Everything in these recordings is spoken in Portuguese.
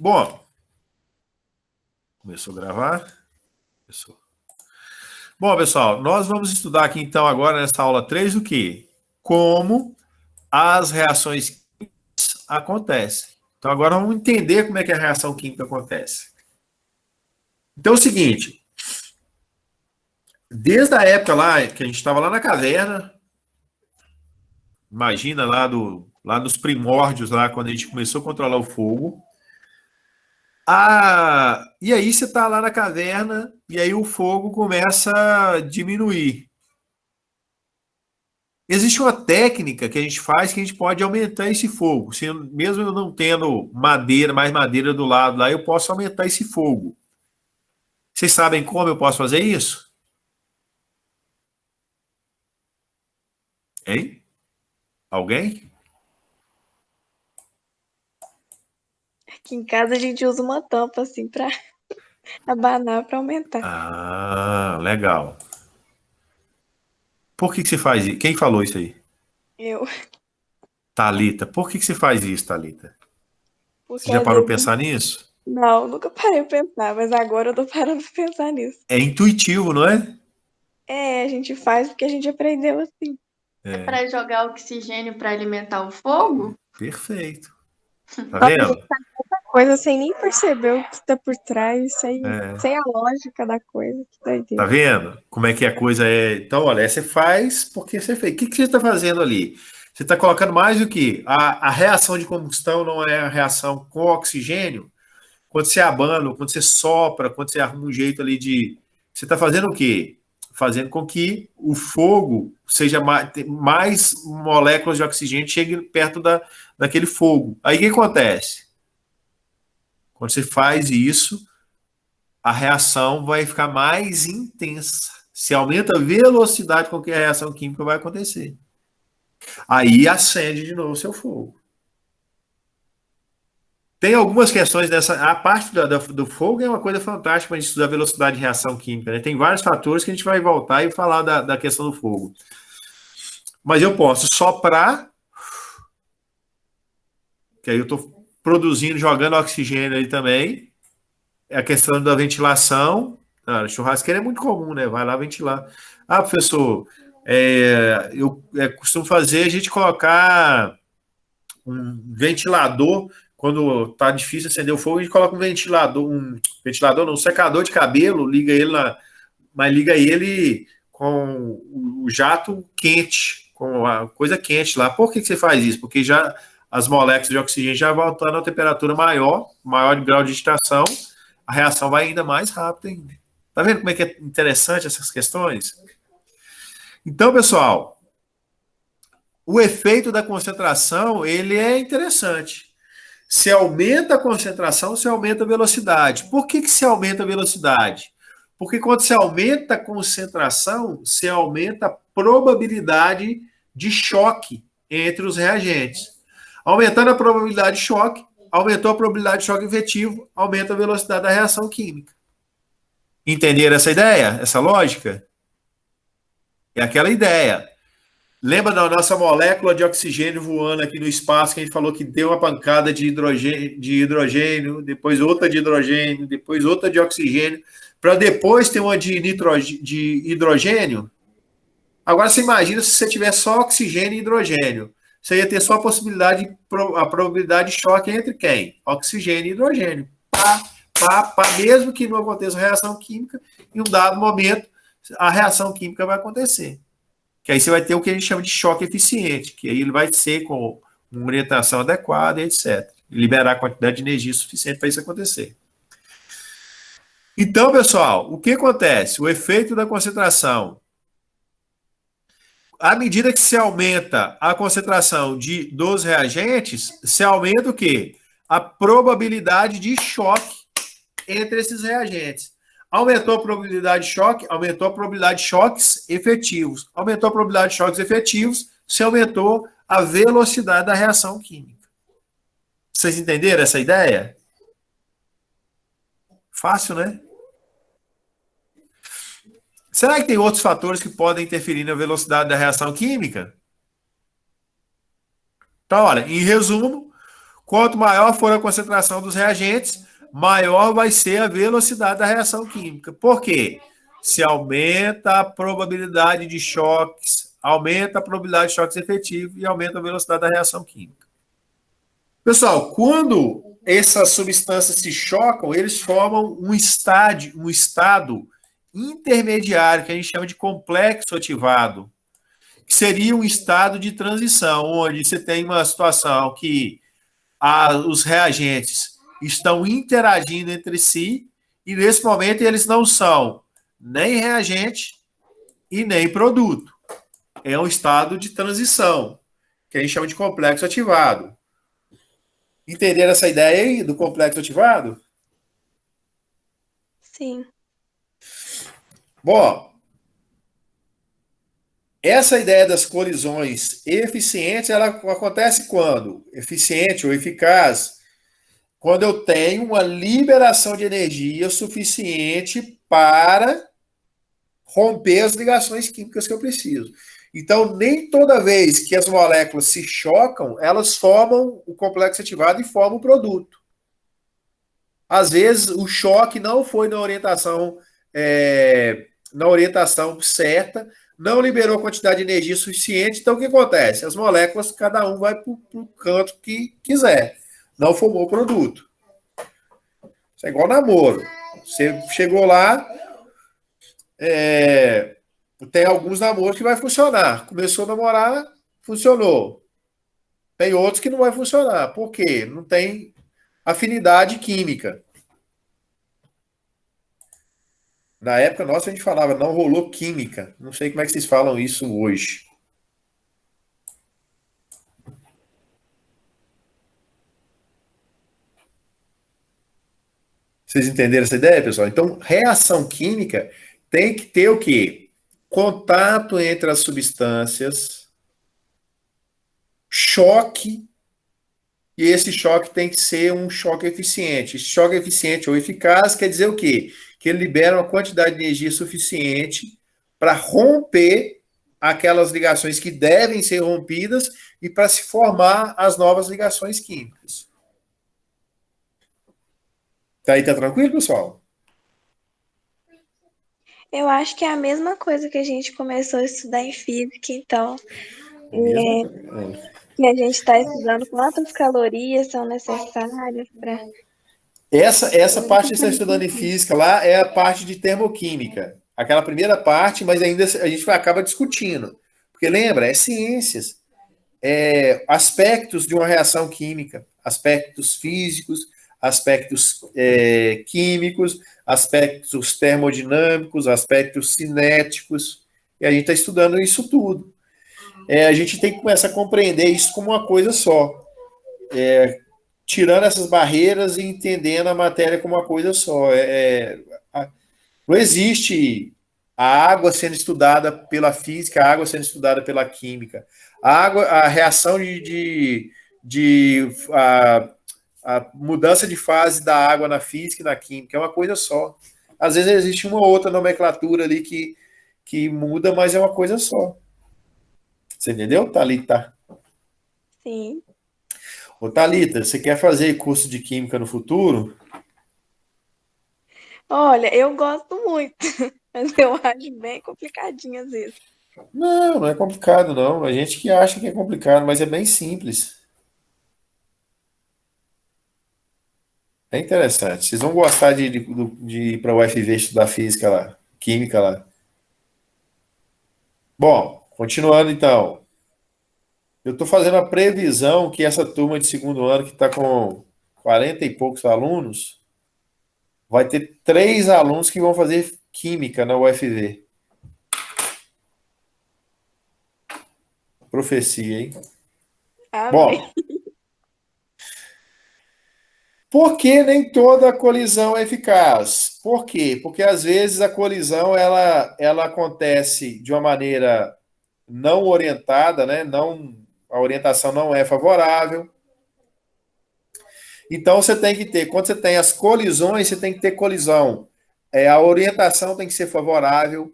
Bom, começou a gravar? Começou. Bom, pessoal, nós vamos estudar aqui então agora nessa aula 3 o quê? Como as reações químicas acontecem. Então agora vamos entender como é que a reação química acontece. Então é o seguinte, desde a época lá que a gente estava lá na caverna, imagina lá nos primórdios, lá quando a gente começou a controlar o fogo, e aí você está lá na caverna e aí o fogo começa a diminuir. Existe uma técnica que a gente faz que a gente pode aumentar esse fogo. Mesmo eu não tendo mais madeira do lado lá, eu posso aumentar esse fogo. Vocês sabem como eu posso fazer isso? Hein? Alguém? Aqui em casa a gente usa uma tampa assim para abanar para aumentar. Ah, legal. Por que você faz isso? Quem falou isso aí? Eu, Thalita. Por que você faz isso, Thalita? Você porque já às parou vezes para pensar nisso? não, nunca parei pra pensar, mas agora eu tô parando pra pensar nisso. É intuitivo, não é? É, a gente faz porque a gente aprendeu assim. É para jogar oxigênio para alimentar o fogo? Perfeito. Tá Nossa, a gente vendo? faz tanta coisa sem nem perceber o que tá por trás, É. sem a lógica da coisa, que Tá doideira. vendo como é que a coisa é? Então, olha, você faz porque você fez. O que você está fazendo ali? Você está colocando mais do que a reação de combustão não é a reação com oxigênio. Quando você abana, quando você sopra, quando você arruma um jeito ali de. Você está fazendo o quê? Fazendo com que o fogo seja mais moléculas de oxigênio cheguem perto daquele fogo. Aí o que acontece? Quando você faz isso, a reação vai ficar mais intensa. Se aumenta a velocidade com que a reação química vai acontecer. Aí acende de novo o seu fogo. Tem algumas questões dessa. A parte do fogo é uma coisa fantástica para a gente estudar a velocidade de reação química. Né? Tem vários fatores que a gente vai voltar e falar da questão do fogo. Mas eu posso soprar, que aí eu estou produzindo, jogando oxigênio ali também. É a questão da ventilação. Ah, churrasqueira é muito comum, né? Vai lá ventilar. Ah, professor, eu costumo fazer a gente colocar um ventilador. Quando tá difícil acender o fogo, a gente coloca um ventilador, não, um secador de cabelo, liga ele mas liga ele com o jato quente, com a coisa quente lá. Por que você faz isso? Porque já as moléculas de oxigênio já voltando a temperatura maior de grau de agitação, a reação vai ainda mais rápido ainda. Tá vendo como é que é interessante essas questões? Então, pessoal, o efeito da concentração, ele é interessante. Se aumenta a concentração, se aumenta a velocidade. Por que se aumenta a velocidade? Porque quando se aumenta a concentração, se aumenta a probabilidade de choque entre os reagentes. Aumentando a probabilidade de choque, aumentou a probabilidade de choque efetivo, aumenta a velocidade da reação química. Entenderam essa ideia? Essa lógica? É aquela ideia. Lembra da nossa molécula de oxigênio voando aqui no espaço, que a gente falou que deu uma pancada de hidrogênio, depois outra de hidrogênio, depois outra de oxigênio, para depois ter uma de hidrogênio? Agora você imagina se você tiver só oxigênio e hidrogênio. Você ia ter só a probabilidade de choque entre quem? Oxigênio e hidrogênio. Mesmo que não aconteça reação química, em um dado momento, a reação química vai acontecer. Que aí você vai ter o que a gente chama de choque eficiente, que aí ele vai ser com uma orientação adequada, etc. Liberar a quantidade de energia suficiente para isso acontecer. Então, pessoal, o que acontece? O efeito da concentração. À medida que se aumenta a concentração dos reagentes, se aumenta o quê? A probabilidade de choque entre esses reagentes. Aumentou a probabilidade de choque, aumentou a probabilidade de choques efetivos. Aumentou a probabilidade de choques efetivos, se aumentou a velocidade da reação química. Vocês entenderam essa ideia? Fácil, né? Será que tem outros fatores que podem interferir na velocidade da reação química? Então, olha, em resumo, Quanto maior for a concentração dos reagentes, maior vai ser a velocidade da reação química. Por quê? Se aumenta a probabilidade de choques, aumenta a probabilidade de choques efetivos e aumenta a velocidade da reação química. Pessoal, quando essas substâncias se chocam, eles formam um estado intermediário, que a gente chama de complexo ativado, que seria um estado de transição, onde você tem uma situação que os reagentes estão interagindo entre si, e nesse momento eles não são nem reagente e nem produto. É um estado de transição, que a gente chama de complexo ativado. Entenderam essa ideia aí do complexo ativado? Sim. Bom, essa ideia das colisões eficientes, ela acontece quando? Eficiente ou eficaz, quando eu tenho uma liberação de energia suficiente para romper as ligações químicas que eu preciso. Então, nem toda vez que as moléculas se chocam, elas formam o complexo ativado e formam o produto. Às vezes, o choque não foi na orientação certa, não liberou a quantidade de energia suficiente. Então, o que acontece? As moléculas, cada um vai para o canto que quiser. Não formou o produto. Isso é igual namoro. Você chegou lá, tem alguns namoros que vai funcionar. Começou a namorar, funcionou. Tem outros que não vai funcionar. Por quê? Não tem afinidade química. Na época nossa, a gente falava, não rolou química. Não sei como é que vocês falam isso hoje. Vocês entenderam essa ideia, pessoal? Então, reação química tem que ter o quê? Contato entre as substâncias, choque, e esse choque tem que ser um choque eficiente. Esse choque eficiente ou eficaz quer dizer o quê? Que ele libera uma quantidade de energia suficiente para romper aquelas ligações que devem ser rompidas e para se formar as novas ligações químicas. Tá tranquilo, pessoal? Eu acho que é a mesma coisa que a gente começou a estudar em física, então, que a gente está estudando quantas calorias são necessárias para. Essa parte que você está estudando em física lá é a parte de termoquímica. Aquela primeira parte, mas ainda a gente acaba discutindo. Porque lembra, é ciências. Aspectos de uma reação química, aspectos físicos, aspectos químicos, aspectos termodinâmicos, aspectos cinéticos, e a gente está estudando isso tudo. A gente tem que começar a compreender isso como uma coisa só, tirando essas barreiras e entendendo a matéria como uma coisa só. Não existe a água sendo estudada pela física, a água sendo estudada pela química. A reação a mudança de fase da água na física e na química é uma coisa só. Às vezes existe uma outra nomenclatura ali que muda, mas é uma coisa só. Você entendeu, Thalita? Sim. Ô, Thalita, você quer fazer curso de química no futuro? Olha, eu gosto muito, mas eu acho bem complicadinho às vezes. Não, não é complicado, não. A gente que acha que é complicado, mas é bem simples. É interessante. Vocês vão gostar de ir para o UFV estudar física lá, química lá. Bom, continuando então. Eu estou fazendo a previsão que essa turma de segundo ano, que está com 40 e poucos alunos, vai ter 3 alunos que vão fazer química na UFV. Profecia, hein? Amém. Bom, por que nem toda colisão é eficaz? Por quê? Porque às vezes a colisão ela acontece de uma maneira não orientada, né? Não, a orientação não é favorável. Então você tem que ter, quando você tem as colisões, você tem que ter colisão. A orientação tem que ser favorável,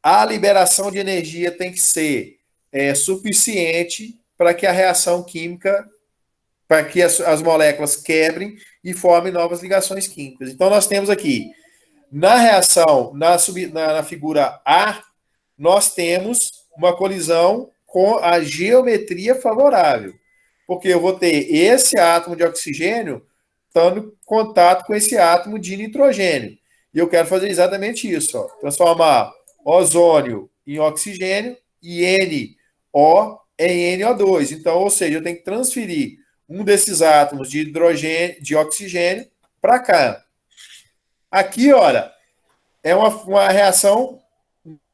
a liberação de energia tem que ser suficiente para que a reação química para que as moléculas quebrem e formem novas ligações químicas. Então, nós temos aqui, na reação, na figura A, nós temos uma colisão com a geometria favorável, porque eu vou ter esse átomo de oxigênio estando em contato com esse átomo de nitrogênio. E eu quero fazer exatamente isso, ó, transformar ozônio em oxigênio e NO em NO2. Então, ou seja, eu tenho que transferir um desses átomos de hidrogênio, de oxigênio, para cá. Aqui, olha, é uma reação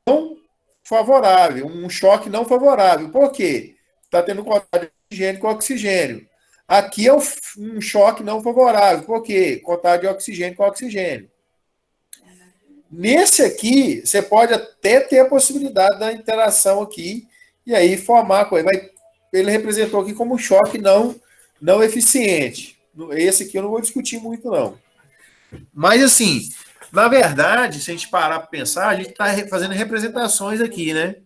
não favorável, um choque não favorável. Por quê? Está tendo contato de oxigênio com oxigênio. Aqui é um choque não favorável. Por quê? Contato de oxigênio com oxigênio. Nesse aqui, você pode até ter a possibilidade da interação aqui e aí formar a coisa. Ele representou aqui como um choque não eficiente. Esse aqui eu não vou discutir muito, não. Mas, assim, na verdade, se a gente parar para pensar, a gente está fazendo representações aqui, né?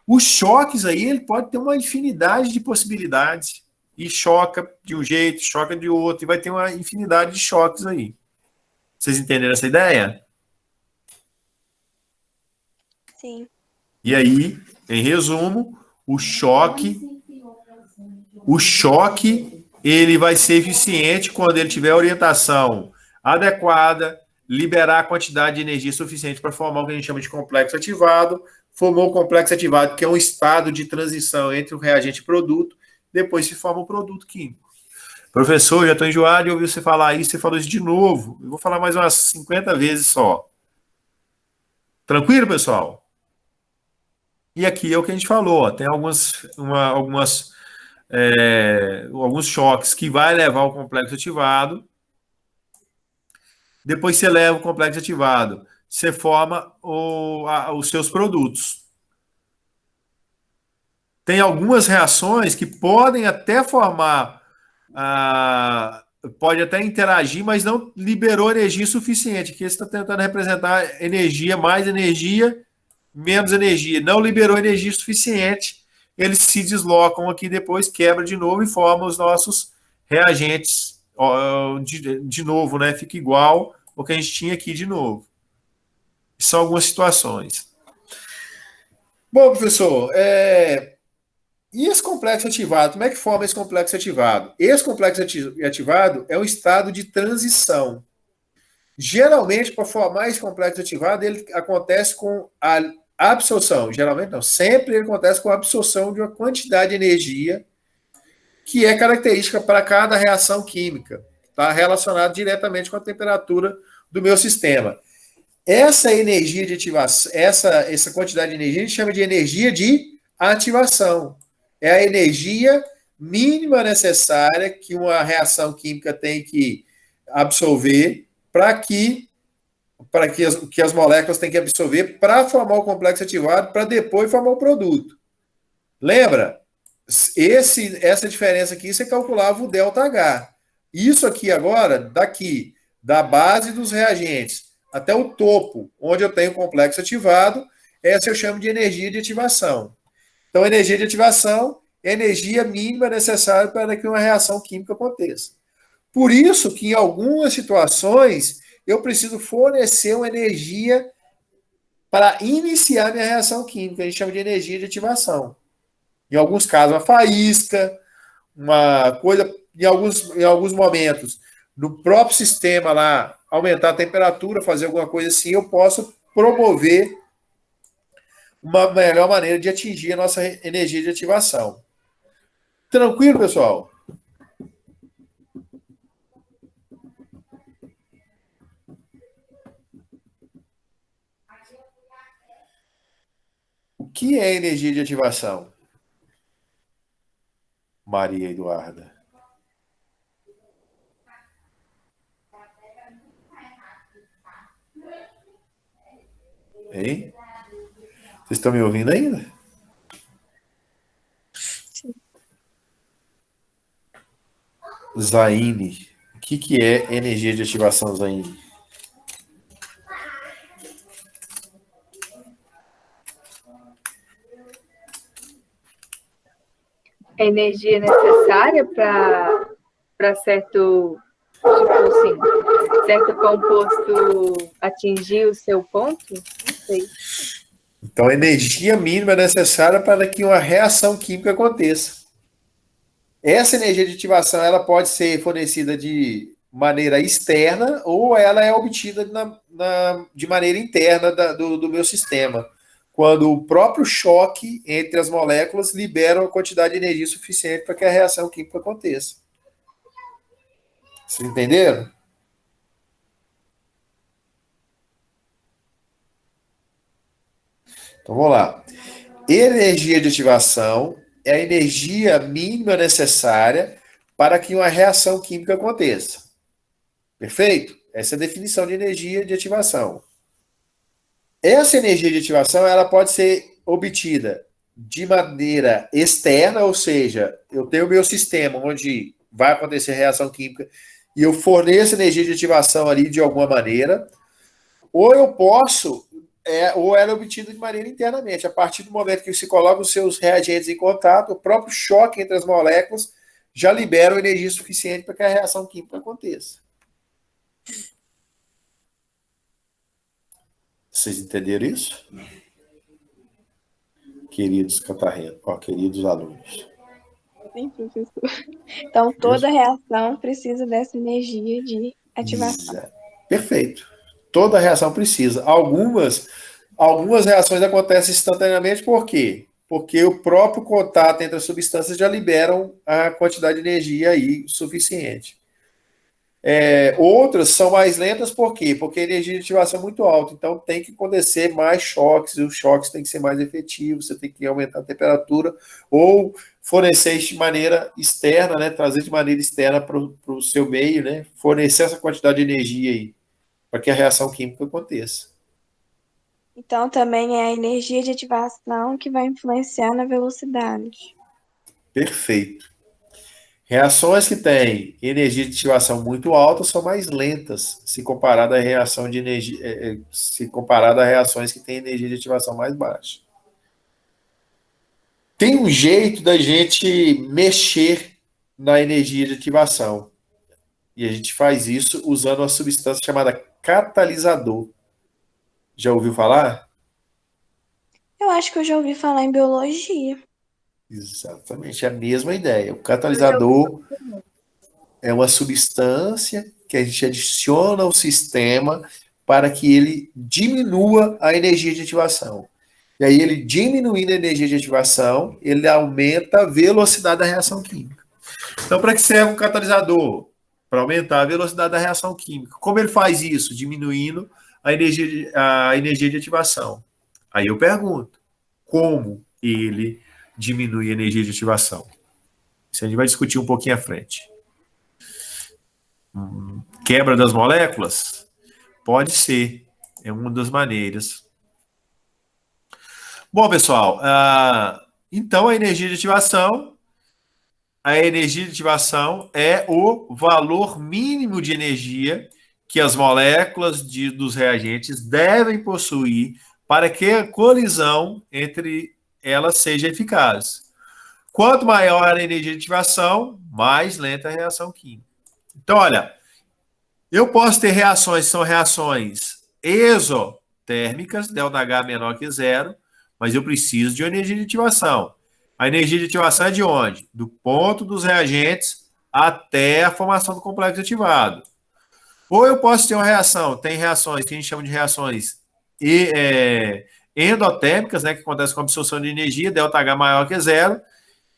Os choques aí, ele pode ter uma infinidade de possibilidades. E choca de um jeito, choca de outro, e vai ter uma infinidade de choques aí. Vocês entenderam essa ideia? Sim. E aí, em resumo, o choque, ele vai ser eficiente quando ele tiver orientação adequada, liberar a quantidade de energia suficiente para formar o que a gente chama de complexo ativado. Formou o complexo ativado, que é um estado de transição entre o reagente e o produto, depois se forma o produto químico. Professor, já estou enjoado de ouvir você falar isso, você falou isso de novo. Eu vou falar mais umas 50 vezes só. Tranquilo, pessoal? E aqui é o que a gente falou, ó, tem alguns choques que vai levar ao complexo ativado. Depois você leva o complexo ativado, você forma os seus produtos. Tem algumas reações que podem até formar, pode até interagir, mas não liberou energia suficiente. Aqui você está tentando representar energia, mais energia, menos energia. Não liberou energia suficiente, eles se deslocam aqui depois, quebra de novo e formam os nossos reagentes de novo, né? Fica igual o que a gente tinha aqui de novo. São algumas situações. Bom, professor, e esse complexo ativado? Como é que forma esse complexo ativado? Esse complexo ativado é um estado de transição. Geralmente, para formar esse complexo ativado, ele acontece com a absorção. Geralmente não, sempre ele acontece com a absorção de uma quantidade de energia que é característica para cada reação química. Está relacionado diretamente com a temperatura do meu sistema. Essa energia de ativação, essa quantidade de energia, a gente chama de energia de ativação. É a energia mínima necessária que uma reação química tem que absorver que as moléculas têm que absorver para formar o complexo ativado, para depois formar o produto. Lembra? Essa diferença aqui, você calculava o ΔH. Isso aqui agora, daqui, da base dos reagentes até o topo, onde eu tenho o complexo ativado, essa eu chamo de energia de ativação. Então, energia de ativação é a energia mínima necessária para que uma reação química aconteça. Por isso que, em algumas situações, eu preciso fornecer uma energia para iniciar minha reação química. A gente chama de energia de ativação. Em alguns casos, uma faísca, uma coisa, em alguns momentos, no próprio sistema lá, aumentar a temperatura, fazer alguma coisa assim, eu posso promover uma melhor maneira de atingir a nossa energia de ativação. Tranquilo, pessoal? O que é energia de ativação? Maria Eduarda. Hein? Vocês estão me ouvindo ainda? Sim. Zaine. O que é energia de ativação, Zaine? energia necessária para certo, tipo assim, certo composto atingir o seu ponto? Não sei. Então, a energia mínima é necessária para que uma reação química aconteça. Essa energia de ativação ela pode ser fornecida de maneira externa ou ela é obtida de maneira interna do meu sistema, quando o próprio choque entre as moléculas libera uma quantidade de energia suficiente para que a reação química aconteça. Vocês entenderam? Então vamos lá. Energia de ativação é a energia mínima necessária para que uma reação química aconteça. Perfeito? Essa é a definição de energia de ativação. Essa energia de ativação ela pode ser obtida de maneira externa, ou seja, eu tenho o meu sistema onde vai acontecer reação química e eu forneço energia de ativação ali de alguma maneira, ou eu posso, ou ela é obtida de maneira internamente. A partir do momento que se coloca os seus reagentes em contato, o próprio choque entre as moléculas já libera energia suficiente para que a reação química aconteça. Vocês entenderam isso? Queridos catarrenos, queridos alunos. Sim, professor. Então, toda reação precisa dessa energia de ativação. Perfeito. Toda reação precisa. Algumas reações acontecem instantaneamente, por quê? Porque o próprio contato entre as substâncias já liberam a quantidade de energia aí suficiente. Outras são mais lentas, por quê? Porque a energia de ativação é muito alta, então tem que acontecer mais choques, e os choques têm que ser mais efetivos, você tem que aumentar a temperatura, ou fornecer de maneira externa, né, trazer de maneira externa para o seu meio, né, fornecer essa quantidade de energia aí, para que a reação química aconteça. Então, também é a energia de ativação que vai influenciar na velocidade. Perfeito. Reações que têm energia de ativação muito alta são mais lentas, se comparado à reação de energia, se comparado a reações que têm energia de ativação mais baixa. Tem um jeito da gente mexer na energia de ativação. E a gente faz isso usando uma substância chamada catalisador. Já ouviu falar? Eu acho que eu já ouvi falar em biologia. Exatamente, é a mesma ideia. O catalisador é uma substância que a gente adiciona ao sistema para que ele diminua a energia de ativação. E aí, ele diminuindo a energia de ativação, ele aumenta a velocidade da reação química. Então, para que serve um catalisador? Para aumentar a velocidade da reação química. Como ele faz isso? Diminuindo a energia de ativação. Aí eu pergunto, como ele diminui a energia de ativação? Isso a gente vai discutir um pouquinho à frente. Quebra das moléculas? Pode ser. É uma das maneiras. Bom, pessoal, então a energia de ativação é o valor mínimo de energia que as moléculas dos reagentes devem possuir para que a colisão entre elas seja eficaz. Quanto maior a energia de ativação, mais lenta a reação química. Então, olha, eu posso ter reações que são reações exotérmicas, ΔH menor que zero, mas eu preciso de energia de ativação. A energia de ativação é de onde? Do ponto dos reagentes até a formação do complexo ativado. Ou eu posso ter uma reação, tem reações que a gente chama de reações endotérmicas, né, que acontecem com a absorção de energia, ΔH maior que zero,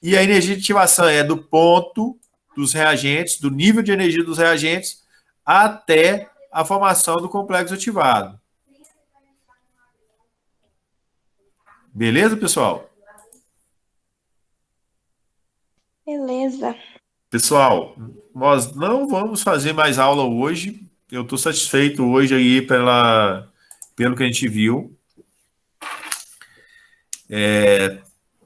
e a energia de ativação é do ponto dos reagentes, do nível de energia dos reagentes, até a formação do complexo ativado. Beleza, pessoal? Beleza. Pessoal, nós não vamos fazer mais aula hoje. Eu estou satisfeito hoje aí pelo que a gente viu.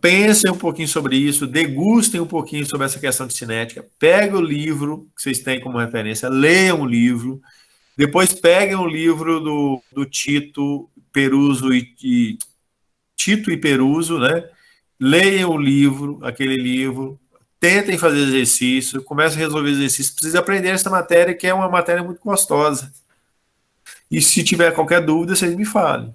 Pensem um pouquinho sobre isso, degustem um pouquinho sobre essa questão de cinética. Peguem o livro que vocês têm como referência, leiam o livro. Depois peguem o livro do Tito Peruso Tito e Peruso, né? Leiam o livro, aquele livro. tentem fazer exercício, comecem a resolver exercício, precisa aprender essa matéria, que é uma matéria muito gostosa. E se tiver qualquer dúvida, vocês me falem.